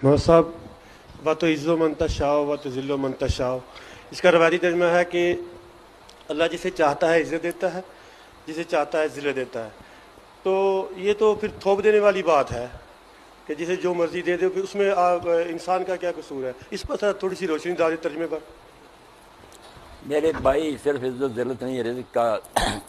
मोहम्मद साहब, व तो इज़्ज़ो मन तशाओ व तो ज़िल्लो मन तशाओ, इसका रवायती तर्जुमा है कि अल्लाह जिसे चाहता है इज़्ज़त देता है, जिसे चाहता है ज़िल्लत देता है। तो ये तो फिर थोप देने वाली बात है कि जिसे जो मर्ज़ी दे दे, फिर उसमें इंसान का क्या कसूर है? इस पर थोड़ी सी रोशनी डालें तर्जुमे पर। मेरे भाई, सिर्फ इज्जत ज़िल्लत नहीं, रिज़्क़ का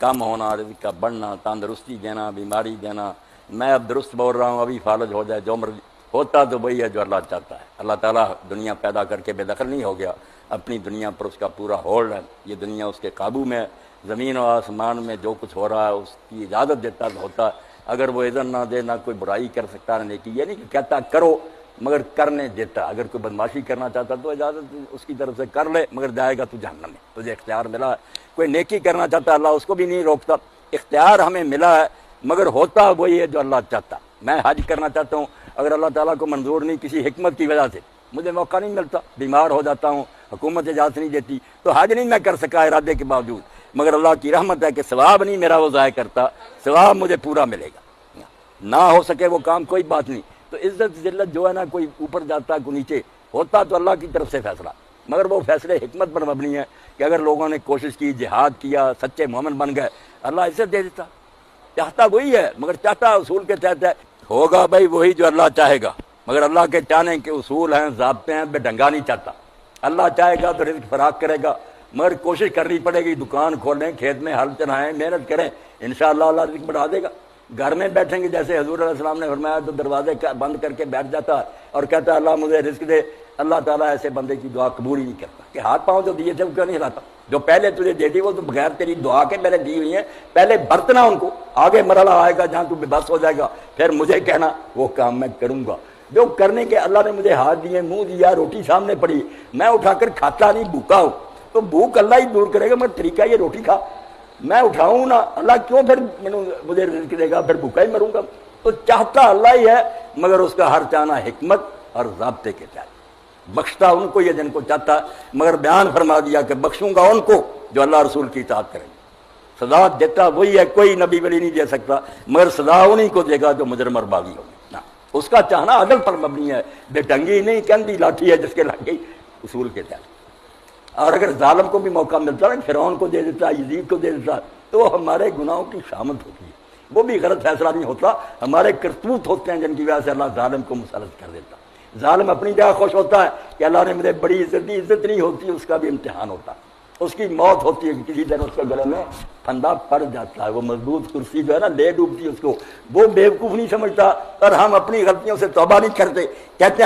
कम होना, रिज़्क़ का बढ़ना, तंदुरुस्ती देना, बीमारी देना। मैं अब दुरुस्त बोल रहा हूँ, अभी फालज हो जाए जो मर्जी होता तो वही है जो अल्लाह चाहता है। अल्लाह ताला दुनिया पैदा करके बेदखल नहीं हो गया, अपनी दुनिया पर उसका पूरा होल्ड है। ये दुनिया उसके काबू में, ज़मीन और आसमान में जो कुछ हो रहा है उसकी इजाज़त देता तो होता। अगर वो इज़्ज़त ना दे, ना कोई बुराई कर सकता ना नेकी। ये नहीं कि कहता करो मगर करने देता। अगर कोई बदमाशी करना चाहता तो इजाज़त उसकी तरफ से कर ले, मगर जाएगा तू जहन्नम में, तुझे इख्तियार मिला है। कोई नेकी करना चाहता अल्लाह उसको भी नहीं रोकता। इख्तियार हमें मिला है, मगर होता वही है जो अल्लाह चाहता। मैं हज करना चाहता हूँ, अगर अल्लाह ताला को मंजूर नहीं, किसी हिकमत की वजह से मुझे मौका नहीं मिलता, बीमार हो जाता हूँ, हुकूमत इजाज़त नहीं देती, तो हज नहीं मैं कर सका इरादे के बावजूद। मगर अल्लाह की रहमत है कि सवाब नहीं मेरा वो ज़ाय करता, सवाब मुझे पूरा मिलेगा। ना हो सके वो काम कोई बात नहीं। तो इज्जत ज़िल्लत जो है ना, कोई ऊपर जाता कोई नीचे होता, तो अल्लाह की तरफ से फैसला। मगर वो फैसले हिकमत पर मबनी है कि अगर लोगों ने कोशिश की, जिहाद किया, सच्चे मोमिन बन गए, अल्लाह इज्जत दे देता। चाहता वही है, मगर चाहता उसूल के तहत है। होगा भाई वही जो अल्लाह चाहेगा, मगर अल्लाह के चाहने के उसूल हैं, ज़ाब्ते हैं, बेढंगा नहीं चाहता। अल्लाह चाहेगा तो रिज़्क़ फराग करेगा, मगर कोशिश करनी पड़ेगी। दुकान खोलें, खेत में हल चलाएं, मेहनत करें, इंशाअल्लाह अल्लाह रिज़्क़ बढ़ा देगा। घर में बैठेंगे, जैसे हज़ूर अलैहि सलाम ने फरमाया, तो दरवाजे बंद करके बैठ जाता है और कहता है अल्लाह मुझे रिज़्क़ दे। अल्लाह ताला ऐसे बंदे की दुआ कबूल ही नहीं करता कि हाथ पाँव जो दिए थे वो क्यों नहीं हिलाता। जो पहले तुझे दे दी वो तो बगैर तेरी दुआ के मैंने दी हुई है, पहले बरतना उनको। आगे मरला आएगा जहाँ तू बेबस हो जाएगा, फिर मुझे कहना वो काम मैं करूँगा। जो करने के अल्लाह ने मुझे हाथ दिए, मुँह दिया, रोटी सामने पड़ी, मैं उठाकर खाता नहीं, भूखा हूँ, तो भूख अल्लाह ही दूर करेगा। मगर तरीका ये रोटी खा, मैं उठाऊँ ना, अल्लाह क्यों फिर मुझे रिज़्क़ देगा, फिर भूखा ही मरूंगा। तो चाहता अल्लाह ही है, मगर उसका हर चाहना हिकमत और ज़ाब्ते के तहत। बख्शता उनको ये जिनको चाहता, मगर बयान फरमा दिया कि बख्शूंगा उनको जो अल्लाह रसूल की इताअत करेंगे। सजा देता वही है, कोई नबी वली नहीं दे सकता, मगर सजा उन्हीं को देगा जो मुजरम और बागी होगी ना। उसका चाहना अदल पर मबनी है, बेढंगी नहीं, कंधी लाठी है जिसके लग गई, उसूल के तहत। और अगर जालिम को भी मौका मिलता है, फिरौन को दे देता, यजीद को दे देता, तो हमारे गुनाहों की शामत होती है। वो भी गलत फैसला नहीं होता, हमारे करतूत होते हैं जिनकी वजह से अल्लाह जालिम को मुसल्लत कर देता। जालिम अपनी जगह खुश होता है कि अल्लाह ने मुझे बड़ी इज्जत दी, इज्जत नहीं होती, उसका भी इम्तिहान होता है। उसकी मौत होती है, किसी दिन उसके गले में फंदा पड़ जाता है, वो मजबूत कुर्सी जो है ना ले डूबती है उसको। वो बेवकूफ़ नहीं समझता, और हम अपनी गलतियों से तौबा नहीं करते, कहते हैं